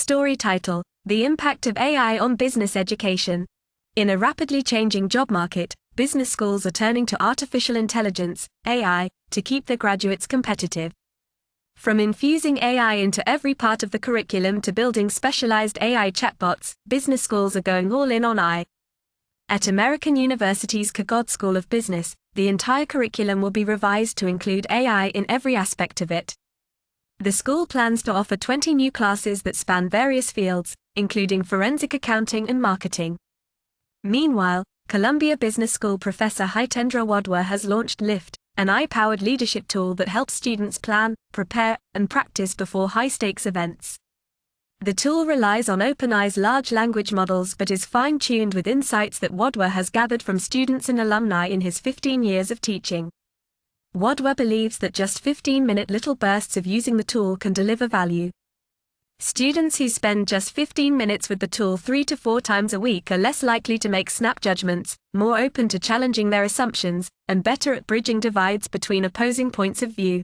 Story title: The Impact of AI on Business Education. In a rapidly changing job market, business schools are turning to artificial intelligence, AI, to keep their graduates competitive. From infusing AI into every part of the curriculum to building specialized AI chatbots, business schools are going all in on AI. At American University's Kagod School of Business, the entire curriculum will be revised to include AI in every aspect of it. The school plans to offer 20 new classes that span various fields, including forensic accounting and marketing. Meanwhile, Columbia Business School professor Hitendra Wadhwa has launched LIFT, an AI-powered leadership tool that helps students plan, prepare, and practice before high-stakes events. The tool relies on OpenAI's large language models but is fine-tuned with insights that Wadhwa has gathered from students and alumni in his 15 years of teaching. Wadhwa believes that just 15-minute little bursts of using the tool can deliver value. Students who spend just 15 minutes with the tool 3 to 4 times a week are less likely to make snap judgments, more open to challenging their assumptions, and better at bridging divides between opposing points of view.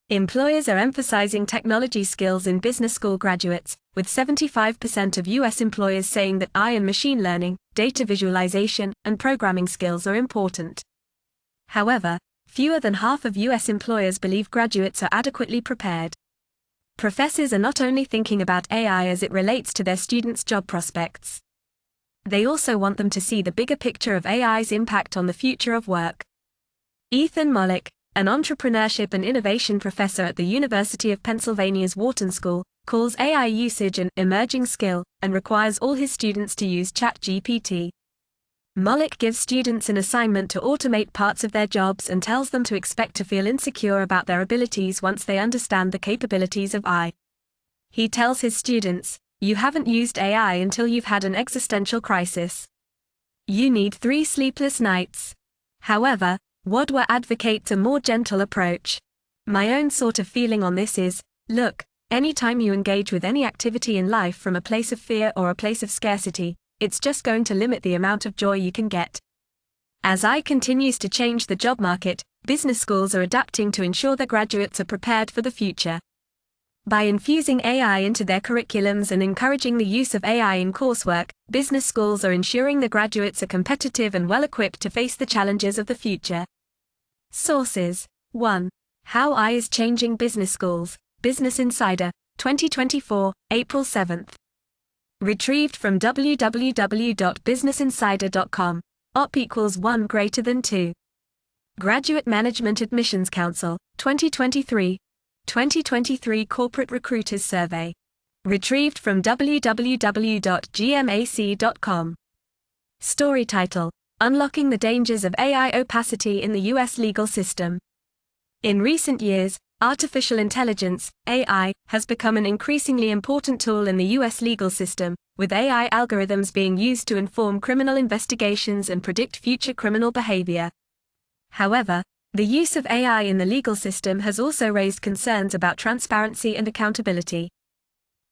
Employers are emphasizing technology skills in business school graduates, with 75% of U.S. employers saying that AI and machine learning, data visualization, and programming skills are important. However, fewer than half of U.S. employers believe graduates are adequately prepared. Professors are not only thinking about AI as it relates to their students' job prospects. They also want them to see the bigger picture of AI's impact on the future of work. Ethan Mollick, an entrepreneurship and innovation professor at the University of Pennsylvania's Wharton School, calls AI usage an emerging skill and requires all his students to use ChatGPT. Mollick gives students an assignment to automate parts of their jobs and tells them to expect to feel insecure about their abilities once they understand the capabilities of AI. He tells his students, "You haven't used AI until you've had an existential crisis. You need 3 sleepless nights." However, Wadhwa advocates a more gentle approach. "My own sort of feeling on this is, look, anytime you engage with any activity in life from a place of fear or a place of scarcity, it's just going to limit the amount of joy you can get." As AI continues to change the job market, business schools are adapting to ensure their graduates are prepared for the future. By infusing AI into their curriculums and encouraging the use of AI in coursework, business schools are ensuring the graduates are competitive and well-equipped to face the challenges of the future. Sources: 1. How AI is Changing Business Schools, Business Insider, 2024, April 7. Retrieved from www.businessinsider.com. OP equals 1 greater than 2. Graduate Management Admissions Council, 2023 Corporate Recruiters Survey. Retrieved from www.gmac.com. Story title: Unlocking the Dangers of AI Opacity in the U.S. Legal System. In recent years, artificial intelligence, AI, has become an increasingly important tool in the U.S. legal system, with AI algorithms being used to inform criminal investigations and predict future criminal behavior. However, the use of AI in the legal system has also raised concerns about transparency and accountability.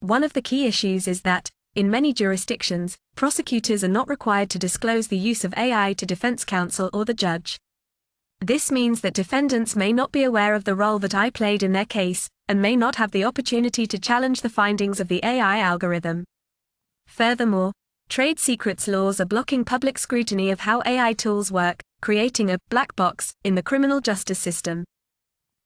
One of the key issues is that, in many jurisdictions, prosecutors are not required to disclose the use of AI to defense counsel or the judge. This means that defendants may not be aware of the role that AI played in their case, and may not have the opportunity to challenge the findings of the AI algorithm. Furthermore, trade secrets laws are blocking public scrutiny of how AI tools work, creating a black box in the criminal justice system.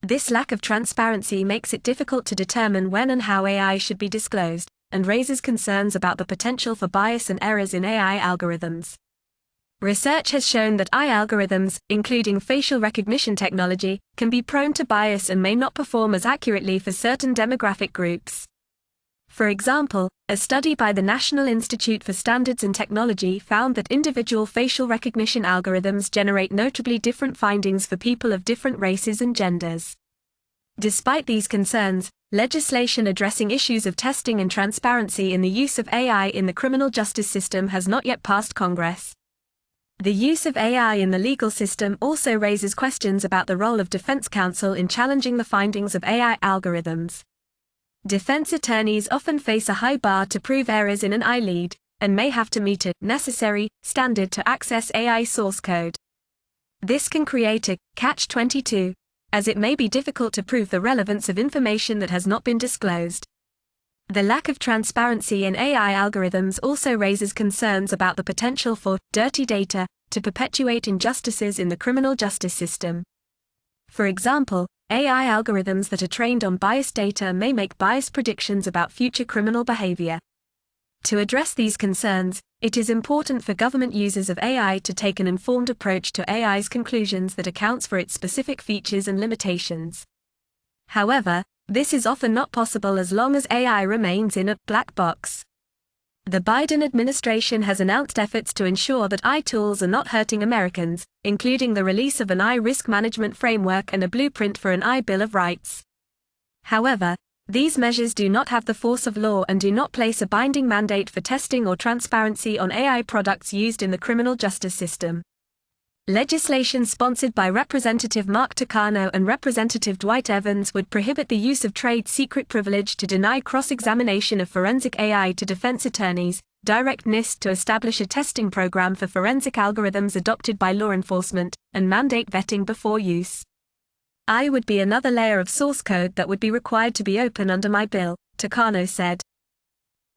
This lack of transparency makes it difficult to determine when and how AI should be disclosed, and raises concerns about the potential for bias and errors in AI algorithms. Research has shown that AI algorithms, including facial recognition technology, can be prone to bias and may not perform as accurately for certain demographic groups. For example, a study by the National Institute for Standards and Technology found that individual facial recognition algorithms generate notably different findings for people of different races and genders. Despite these concerns, legislation addressing issues of testing and transparency in the use of AI in the criminal justice system has not yet passed Congress. The use of AI in the legal system also raises questions about the role of defense counsel in challenging the findings of AI algorithms. Defense attorneys often face a high bar to prove errors in an AI lead, and may have to meet a necessary standard to access AI source code. This can create a catch-22, as it may be difficult to prove the relevance of information that has not been disclosed. The lack of transparency in AI algorithms also raises concerns about the potential for dirty data to perpetuate injustices in the criminal justice system. For example, AI algorithms that are trained on biased data may make biased predictions about future criminal behavior. To address these concerns, it is important for government users of AI to take an informed approach to AI's conclusions that accounts for its specific features and limitations. However, this is often not possible as long as AI remains in a black box. The Biden administration has announced efforts to ensure that AI tools are not hurting Americans, including the release of an AI risk management framework and a blueprint for an AI Bill of Rights. However, these measures do not have the force of law and do not place a binding mandate for testing or transparency on AI products used in the criminal justice system. Legislation sponsored by Representative Mark Takano and Representative Dwight Evans would prohibit the use of trade secret privilege to deny cross-examination of forensic AI to defense attorneys, direct NIST to establish a testing program for forensic algorithms adopted by law enforcement, and mandate vetting before use. AI would be another layer of source code that would be required to be open under my bill, Takano said.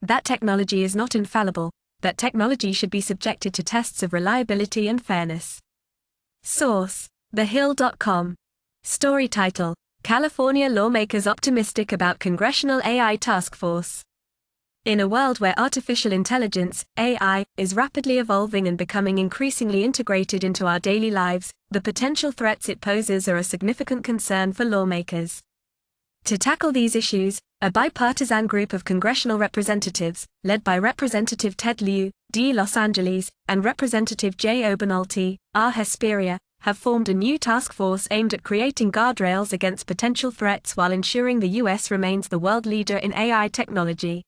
That technology is not infallible, that technology should be subjected to tests of reliability and fairness. Source: TheHill.com. Story title: California lawmakers optimistic about congressional AI task force. In a world where artificial intelligence, AI, is rapidly evolving and becoming increasingly integrated into our daily lives, the potential threats it poses are a significant concern for lawmakers. To tackle these issues, a bipartisan group of congressional representatives, led by Representative Ted Lieu, D. Los Angeles, and Representative Jay Obernolte, R. Hesperia, have formed a new task force aimed at creating guardrails against potential threats while ensuring the U.S. remains the world leader in AI technology.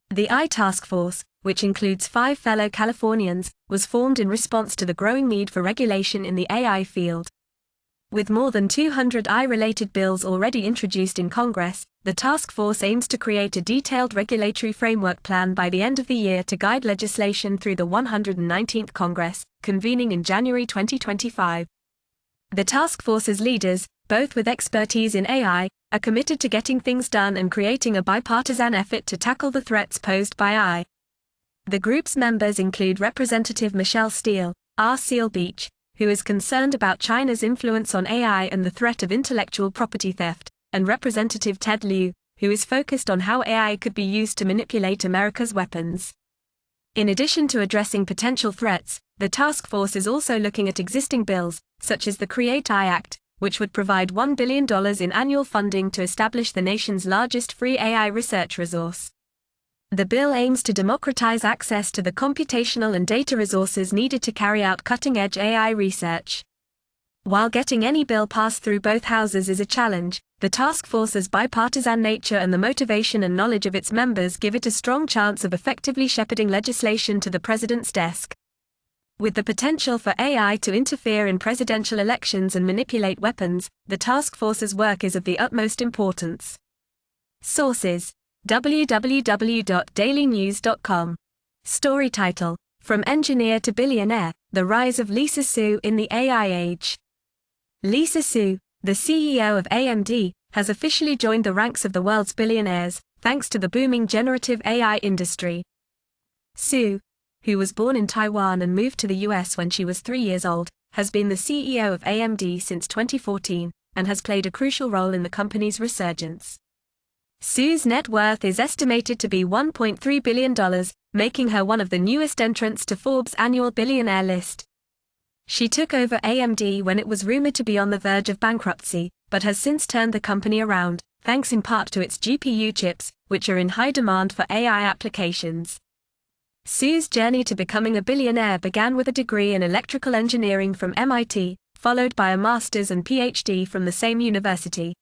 The AI Task Force, which includes 5 fellow Californians, was formed in response to the growing need for regulation in the AI field. With more than 200 AI-related bills already introduced in Congress, the task force aims to create a detailed regulatory framework plan by the end of the year to guide legislation through the 119th Congress, convening in January 2025. The task force's leaders, both with expertise in AI, are committed to getting things done and creating a bipartisan effort to tackle the threats posed by AI. The group's members include Representative Michelle Steele, R. Seal Beach, who is concerned about China's influence on AI and the threat of intellectual property theft, and Representative Ted Lieu, who is focused on how AI could be used to manipulate America's weapons. In addition to addressing potential threats, the task force is also looking at existing bills, such as the Create AI Act, which would provide $1 billion in annual funding to establish the nation's largest free AI research resource. The bill aims to democratize access to the computational and data resources needed to carry out cutting-edge AI research. While getting any bill passed through both houses is a challenge, the task force's bipartisan nature and the motivation and knowledge of its members give it a strong chance of effectively shepherding legislation to the president's desk. With the potential for AI to interfere in presidential elections and manipulate weapons, the task force's work is of the utmost importance. Sources: www.dailynews.com. Story title: From Engineer to Billionaire, The Rise of Lisa Su in the AI Age. Lisa Su, the CEO of AMD, has officially joined the ranks of the world's billionaires, thanks to the booming generative AI industry. Su, who was born in Taiwan and moved to the US when she was 3 years old, has been the CEO of AMD since 2014, and has played a crucial role in the company's resurgence. Su's net worth is estimated to be $1.3 billion, making her one of the newest entrants to Forbes' annual billionaire list. She took over AMD when it was rumored to be on the verge of bankruptcy, but has since turned the company around, thanks in part to its GPU chips, which are in high demand for AI applications. Su's journey to becoming a billionaire began with a degree in electrical engineering from MIT, followed by a master's and PhD from the same university.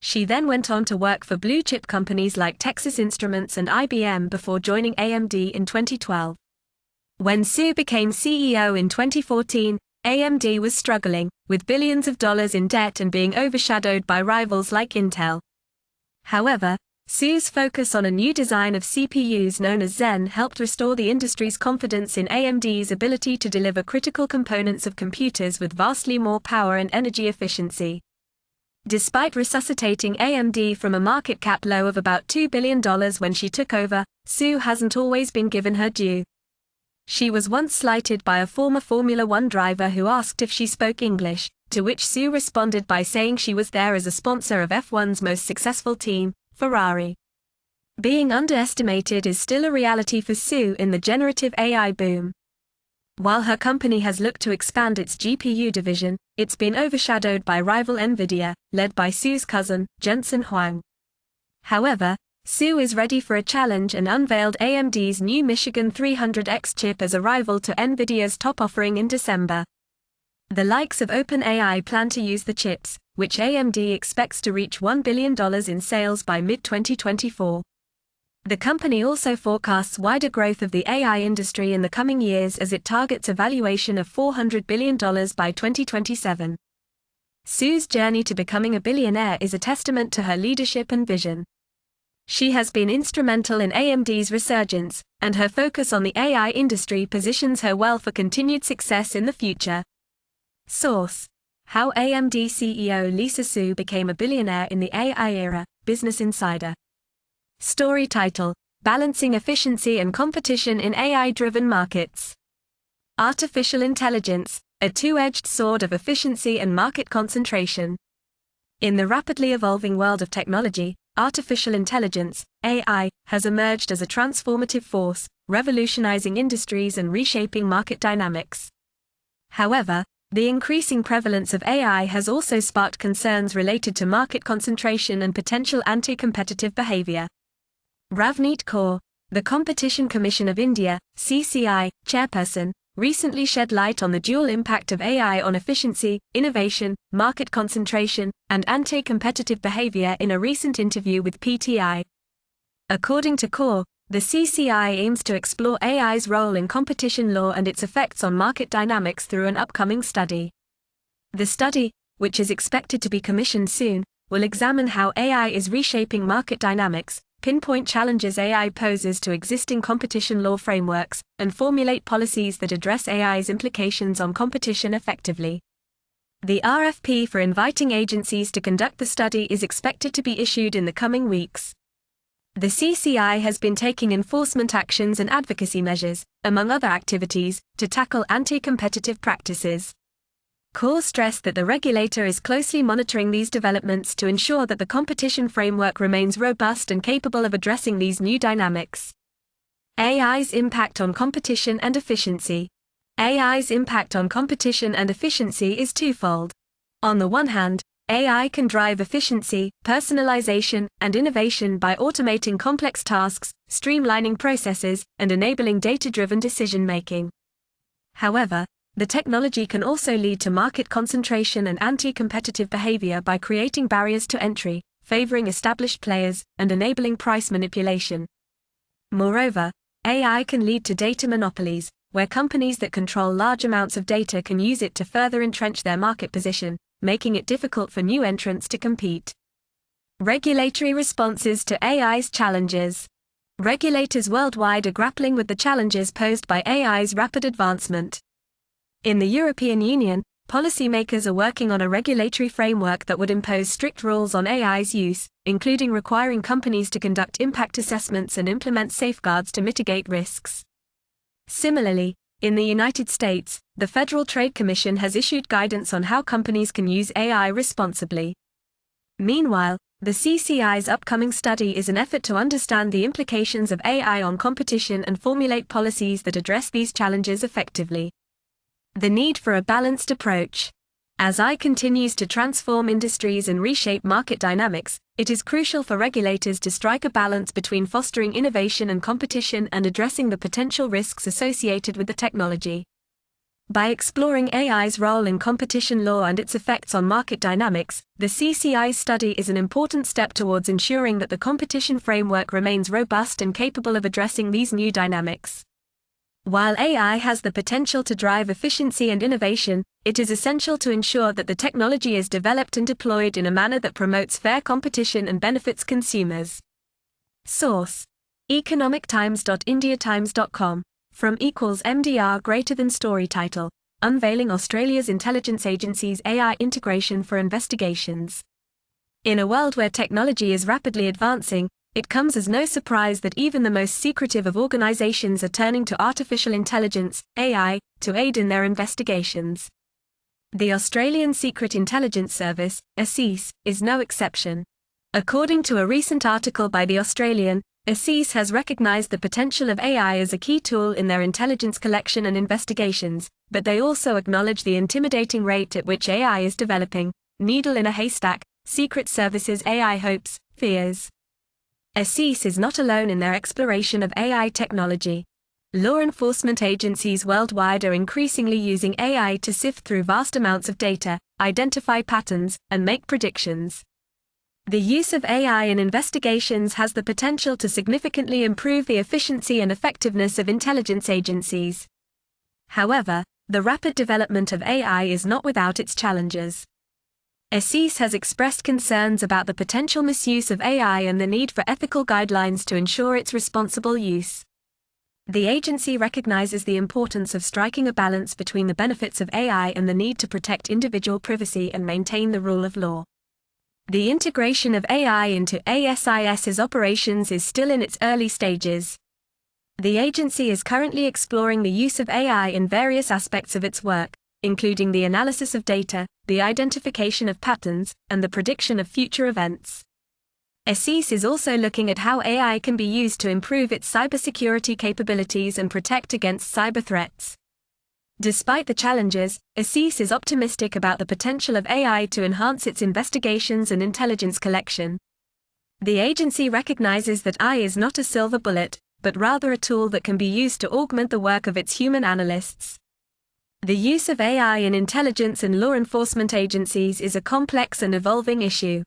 She then went on to work for blue-chip companies like Texas Instruments and IBM before joining AMD in 2012. When Su became CEO in 2014, AMD was struggling, with billions of dollars in debt and being overshadowed by rivals like Intel. However, Su's focus on a new design of CPUs known as Zen helped restore the industry's confidence in AMD's ability to deliver critical components of computers with vastly more power and energy efficiency. Despite resuscitating AMD from a market cap low of about $2 billion when she took over, Sue hasn't always been given her due. She was once slighted by a former Formula One driver who asked if she spoke English, to which Sue responded by saying she was there as a sponsor of F1's most successful team, Ferrari. Being underestimated is still a reality for Sue in the generative AI boom. While her company has looked to expand its GPU division, it's been overshadowed by rival Nvidia, led by Sue's cousin, Jensen Huang. However, Sue is ready for a challenge and unveiled AMD's new Michigan 300X chip as a rival to Nvidia's top offering in December. The likes of OpenAI plan to use the chips, which AMD expects to reach $1 billion in sales by mid-2024. The company also forecasts wider growth of the AI industry in the coming years as it targets a valuation of $400 billion by 2027. Sue's journey to becoming a billionaire is a testament to her leadership and vision. She has been instrumental in AMD's resurgence, and her focus on the AI industry positions her well for continued success in the future. Source: How AMD CEO Lisa Su Became a Billionaire in the AI Era, Business Insider. Story title: Balancing Efficiency and Competition in AI-Driven Markets. Artificial intelligence, a two-edged sword of efficiency and market concentration. In the rapidly evolving world of technology, artificial intelligence, AI, has emerged as a transformative force, revolutionizing industries and reshaping market dynamics. However, the increasing prevalence of AI has also sparked concerns related to market concentration and potential anti-competitive behavior. Ravneet Kaur, the Competition Commission of India, CCI, chairperson, recently shed light on the dual impact of AI on efficiency, innovation, market concentration, and anti-competitive behavior in a recent interview with PTI. According to Kaur, the CCI aims to explore AI's role in competition law and its effects on market dynamics through an upcoming study. The study, which is expected to be commissioned soon, will examine how AI is reshaping market dynamics, pinpoint challenges AI poses to existing competition law frameworks, and formulate policies that address AI's implications on competition effectively. The RFP for inviting agencies to conduct the study is expected to be issued in the coming weeks. The CCI has been taking enforcement actions and advocacy measures, among other activities, to tackle anti-competitive practices. Kaur stressed that the regulator is closely monitoring these developments to ensure that the competition framework remains robust and capable of addressing these new dynamics. AI's impact on competition and efficiency. AI's impact on competition and efficiency is twofold. On the one hand, AI can drive efficiency, personalization, and innovation by automating complex tasks, streamlining processes, and enabling data-driven decision-making. However, the technology can also lead to market concentration and anti-competitive behavior by creating barriers to entry, favoring established players, and enabling price manipulation. Moreover, AI can lead to data monopolies, where companies that control large amounts of data can use it to further entrench their market position, making it difficult for new entrants to compete. Regulatory responses to AI's challenges. Regulators worldwide are grappling with the challenges posed by AI's rapid advancement. In the European Union, policymakers are working on a regulatory framework that would impose strict rules on AI's use, including requiring companies to conduct impact assessments and implement safeguards to mitigate risks. Similarly, in the United States, the Federal Trade Commission has issued guidance on how companies can use AI responsibly. Meanwhile, the CCI's upcoming study is an effort to understand the implications of AI on competition and formulate policies that address these challenges effectively. The need for a balanced approach. As AI continues to transform industries and reshape market dynamics, it is crucial for regulators to strike a balance between fostering innovation and competition and addressing the potential risks associated with the technology. By exploring AI's role in competition law and its effects on market dynamics, the CCI study is an important step towards ensuring that the competition framework remains robust and capable of addressing these new dynamics. While AI has the potential to drive efficiency and innovation, it is essential to ensure that the technology is developed and deployed in a manner that promotes fair competition and benefits consumers. Source: economictimes.indiatimes.com. From =MDR greater than story title: Unveiling Australia's Intelligence Agency's AI Integration for Investigations. In a world where technology is rapidly advancing, it comes as no surprise that even the most secretive of organizations are turning to artificial intelligence, AI, to aid in their investigations. The Australian Secret Intelligence Service, ASIS, is no exception. According to a recent article by The Australian, ASIS has recognized the potential of AI as a key tool in their intelligence collection and investigations, but they also acknowledge the intimidating rate at which AI is developing. Needle in a haystack, Secret Service's AI hopes, fears. ASIS is not alone in their exploration of AI technology. Law enforcement agencies worldwide are increasingly using AI to sift through vast amounts of data, identify patterns, and make predictions. The use of AI in investigations has the potential to significantly improve the efficiency and effectiveness of intelligence agencies. However, the rapid development of AI is not without its challenges. ASIS has expressed concerns about the potential misuse of AI and the need for ethical guidelines to ensure its responsible use. The agency recognizes the importance of striking a balance between the benefits of AI and the need to protect individual privacy and maintain the rule of law. The integration of AI into ASIS's operations is still in its early stages. The agency is currently exploring the use of AI in various aspects of its work, including the analysis of data, the identification of patterns, and the prediction of future events. ASIS is also looking at how AI can be used to improve its cybersecurity capabilities and protect against cyber threats. Despite the challenges, ASIS is optimistic about the potential of AI to enhance its investigations and intelligence collection. The agency recognizes that AI is not a silver bullet, but rather a tool that can be used to augment the work of its human analysts. The use of AI in intelligence and law enforcement agencies is a complex and evolving issue.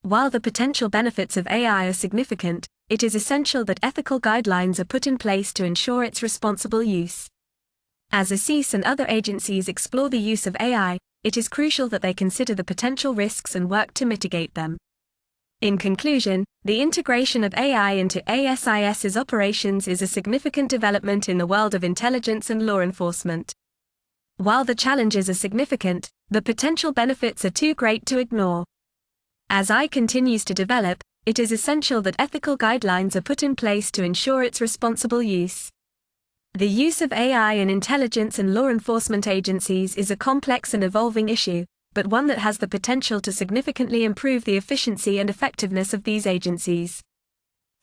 While the potential benefits of AI are significant, it is essential that ethical guidelines are put in place to ensure its responsible use. As ASIS and other agencies explore the use of AI, it is crucial that they consider the potential risks and work to mitigate them. In conclusion, the integration of AI into ASIS's operations is a significant development in the world of intelligence and law enforcement. While the challenges are significant, the potential benefits are too great to ignore. As AI continues to develop, it is essential that ethical guidelines are put in place to ensure its responsible use. The use of AI in intelligence and law enforcement agencies is a complex and evolving issue, but one that has the potential to significantly improve the efficiency and effectiveness of these agencies.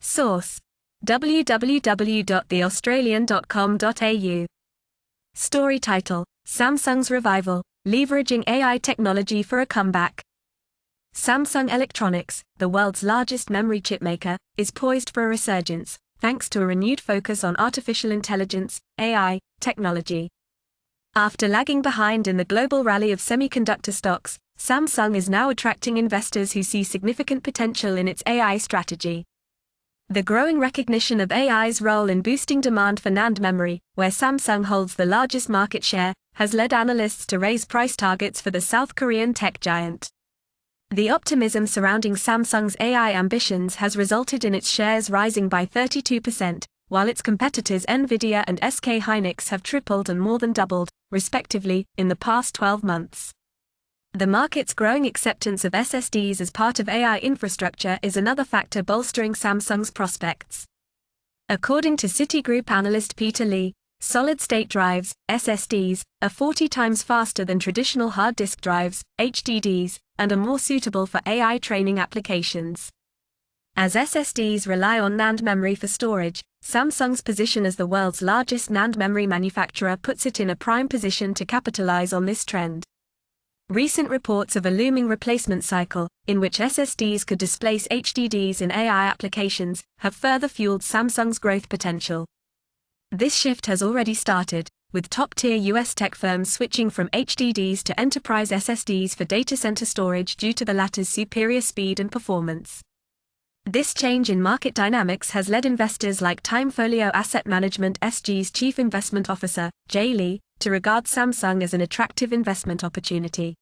Source: www.theaustralian.com.au. Story title: Samsung's Revival, Leveraging AI Technology for a Comeback. Samsung Electronics, the world's largest memory chip maker, is poised for a resurgence, thanks to a renewed focus on artificial intelligence, AI, technology. After lagging behind in the global rally of semiconductor stocks, Samsung is now attracting investors who see significant potential in its AI strategy. The growing recognition of AI's role in boosting demand for NAND memory, where Samsung holds the largest market share, has led analysts to raise price targets for the South Korean tech giant. The optimism surrounding Samsung's AI ambitions has resulted in its shares rising by 32%, while its competitors Nvidia and SK Hynix have tripled and more than doubled, respectively, in the past 12 months. The market's growing acceptance of SSDs as part of AI infrastructure is another factor bolstering Samsung's prospects. According to Citigroup analyst Peter Lee, solid-state drives, SSDs, are 40 times faster than traditional hard disk drives, HDDs, and are more suitable for AI training applications. As SSDs rely on NAND memory for storage, Samsung's position as the world's largest NAND memory manufacturer puts it in a prime position to capitalize on this trend. Recent reports of a looming replacement cycle, in which SSDs could displace HDDs in AI applications, have further fueled Samsung's growth potential. This shift has already started, with top-tier US tech firms switching from HDDs to enterprise SSDs for data center storage due to the latter's superior speed and performance. This change in market dynamics has led investors like Timefolio Asset Management SG's Chief Investment Officer, Jay Lee, to regard Samsung as an attractive investment opportunity.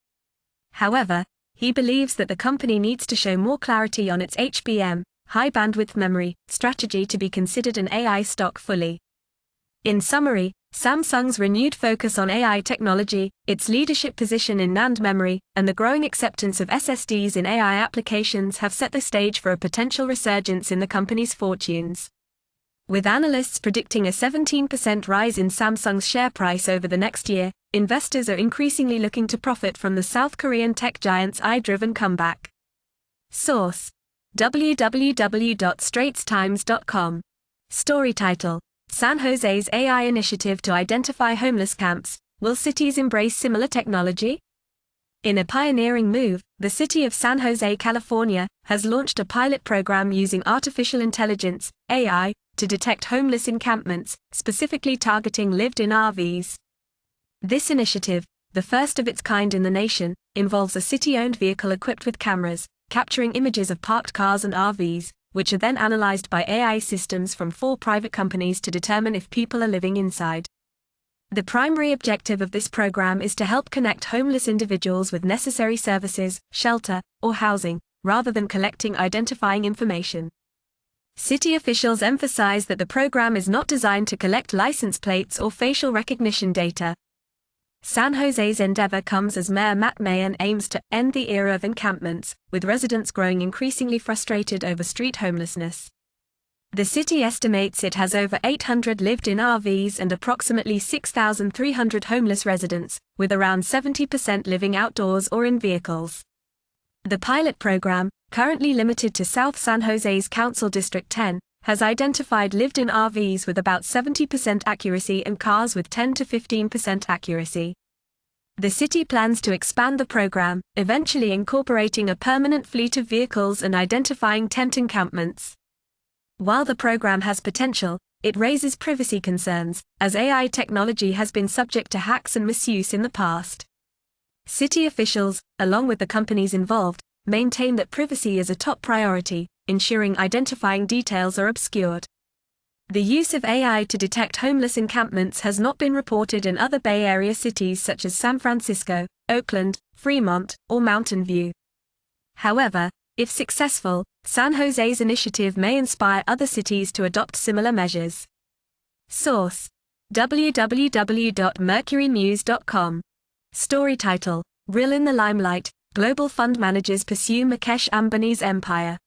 However, he believes that the company needs to show more clarity on its HBM, high bandwidth memory, strategy to be considered an AI stock fully. In summary, Samsung's renewed focus on AI technology, its leadership position in NAND memory, and the growing acceptance of SSDs in AI applications have set the stage for a potential resurgence in the company's fortunes. With analysts predicting a 17% rise in Samsung's share price over the next year, investors are increasingly looking to profit from the South Korean tech giant's AI-driven comeback. Source: www.straitstimes.com. Story title: San Jose's AI initiative to identify homeless camps. Will cities embrace similar technology? In a pioneering move, the city of San Jose, California, has launched a pilot program using artificial intelligence, AI, to detect homeless encampments, specifically targeting lived-in RVs. This initiative, the first of its kind in the nation, involves a city-owned vehicle equipped with cameras, capturing images of parked cars and RVs, which are then analyzed by AI systems from 4 private companies to determine if people are living inside. The primary objective of this program is to help connect homeless individuals with necessary services, shelter, or housing, rather than collecting identifying information. City officials emphasize that the program is not designed to collect license plates or facial recognition data. San Jose's endeavor comes as Mayor Matt Mayen aims to end the era of encampments, with residents growing increasingly frustrated over street homelessness. The city estimates it has over 800 lived-in RVs and approximately 6,300 homeless residents, with around 70% living outdoors or in vehicles. The pilot program, currently limited to South San Jose's Council District 10, has identified lived-in RVs with about 70% accuracy and cars with 10 to 15% accuracy. The city plans to expand the program, eventually incorporating a permanent fleet of vehicles and identifying tent encampments. While the program has potential, it raises privacy concerns, as AI technology has been subject to hacks and misuse in the past. City officials, along with the companies involved, maintain that privacy is a top priority, ensuring identifying details are obscured. The use of AI to detect homeless encampments has not been reported in other Bay Area cities such as San Francisco, Oakland, Fremont, or Mountain View. However, if successful, San Jose's initiative may inspire other cities to adopt similar measures. Source: www.mercurynews.com. Story title: Real in the Limelight, Global Fund Managers Pursue Mukesh Ambani's Empire.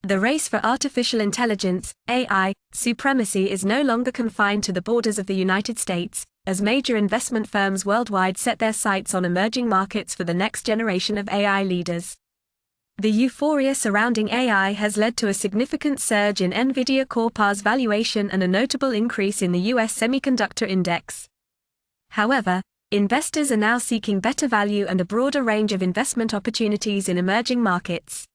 The race for artificial intelligence, AI, supremacy is no longer confined to the borders of the United States, as major investment firms worldwide set their sights on emerging markets for the next generation of AI leaders. The euphoria surrounding AI has led to a significant surge in Nvidia Corp's valuation and a notable increase in the U.S. semiconductor index. However, investors are now seeking better value and a broader range of investment opportunities in emerging markets.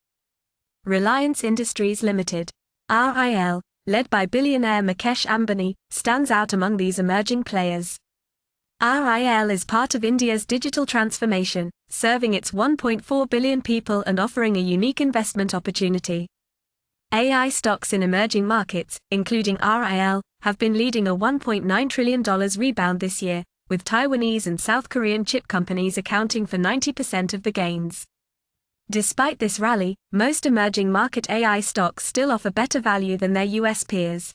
Reliance Industries Limited, RIL, led by billionaire Mukesh Ambani, stands out among these emerging players. RIL is part of India's digital transformation, serving its 1.4 billion people and offering a unique investment opportunity. AI stocks in emerging markets, including RIL, have been leading a $1.9 trillion rebound this year, with Taiwanese and South Korean chip companies accounting for 90% of the gains. Despite this rally, most emerging market AI stocks still offer better value than their US peers.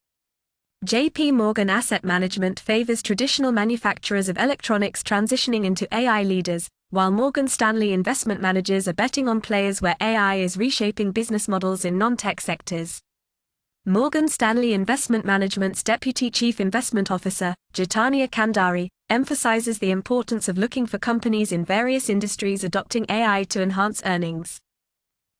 JP Morgan Asset Management favors traditional manufacturers of electronics transitioning into AI leaders, while Morgan Stanley investment managers are betting on players where AI is reshaping business models in non-tech sectors. Morgan Stanley Investment Management's Deputy Chief Investment Officer, Jitania Kandari, emphasizes the importance of looking for companies in various industries adopting AI to enhance earnings.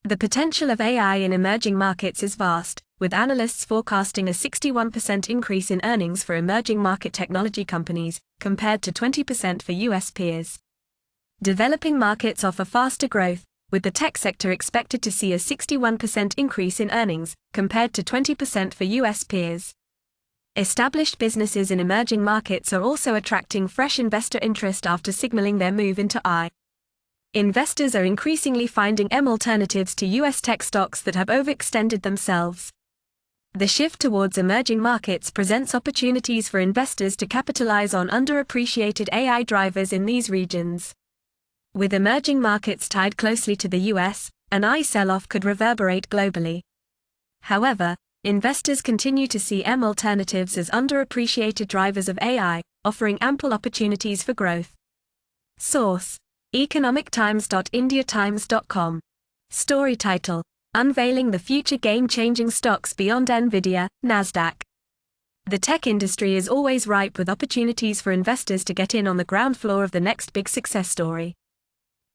The potential of AI in emerging markets is vast, with analysts forecasting a 61% increase in earnings for emerging market technology companies, compared to 20% for US peers. Developing markets offer faster growth, with the tech sector expected to see a 61% increase in earnings, compared to 20% for US peers. Established businesses in emerging markets are also attracting fresh investor interest after signaling their move into AI. Investors are increasingly finding alternatives to US tech stocks that have overextended themselves. The shift towards emerging markets presents opportunities for investors to capitalize on underappreciated AI drivers in these regions. With emerging markets tied closely to the US, an AI sell-off could reverberate globally. However, investors continue to see alternatives as underappreciated drivers of AI, offering ample opportunities for growth. Source: economictimes.indiatimes.com. Story title: Unveiling the Future Game-Changing Stocks Beyond Nvidia, Nasdaq. The tech industry is always ripe with opportunities for investors to get in on the ground floor of the next big success story.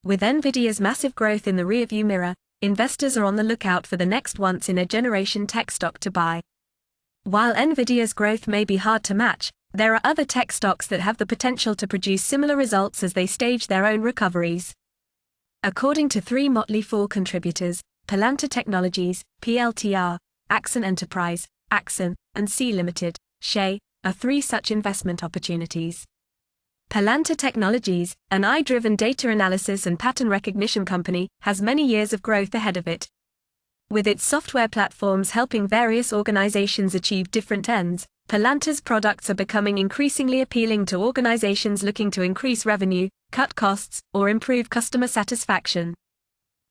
With Nvidia's massive growth in the rearview mirror, investors are on the lookout for the next once-in-a-generation tech stock to buy. While Nvidia's growth may be hard to match, there are other tech stocks that have the potential to produce similar results as they stage their own recoveries. According to three Motley Fool contributors, Palanta Technologies, PLTR, Axon Enterprise, Axon, and C Limited, SHE, are three such investment opportunities. Palanta Technologies, an AI-driven data analysis and pattern recognition company, has many years of growth ahead of it. With its software platforms helping various organizations achieve different ends, Palanta's products are becoming increasingly appealing to organizations looking to increase revenue, cut costs, or improve customer satisfaction.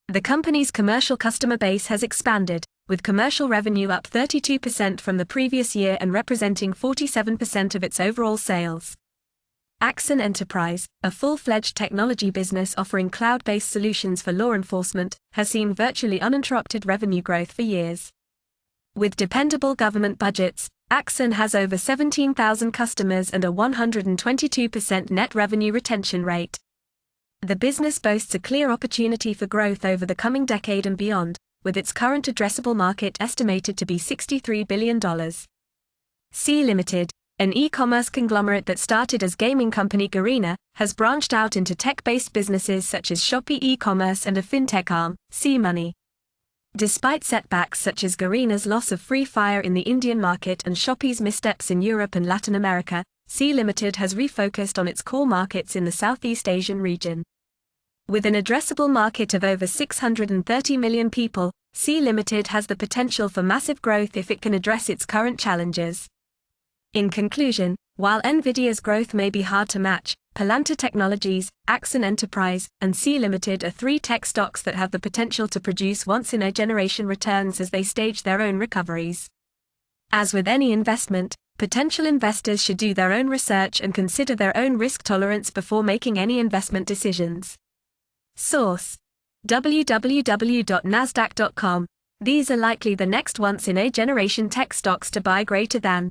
The company's commercial customer base has expanded, with commercial revenue up 32% from the previous year and representing 47% of its overall sales. Axon Enterprise, a full-fledged technology business offering cloud-based solutions for law enforcement, has seen virtually uninterrupted revenue growth for years. With dependable government budgets, Axon has over 17,000 customers and a 122% net revenue retention rate. The business boasts a clear opportunity for growth over the coming decade and beyond, with its current addressable market estimated to be $63 billion. C Limited, an e-commerce conglomerate that started as gaming company Garena, has branched out into tech-based businesses such as Shopee e-commerce and a fintech arm, C Money. Despite setbacks such as Garena's loss of Free Fire in the Indian market and Shopee's missteps in Europe and Latin America, C Limited has refocused on its core markets in the Southeast Asian region. With an addressable market of over 630 million people, C Limited has the potential for massive growth if it can address its current challenges. In conclusion, while Nvidia's growth may be hard to match, Palanta Technologies, Axon Enterprise, and C Limited are three tech stocks that have the potential to produce once-in-a-generation returns as they stage their own recoveries. As with any investment, potential investors should do their own research and consider their own risk tolerance before making any investment decisions. Source: www.nasdaq.com. These are likely the next once-in-a-generation tech stocks to buy greater than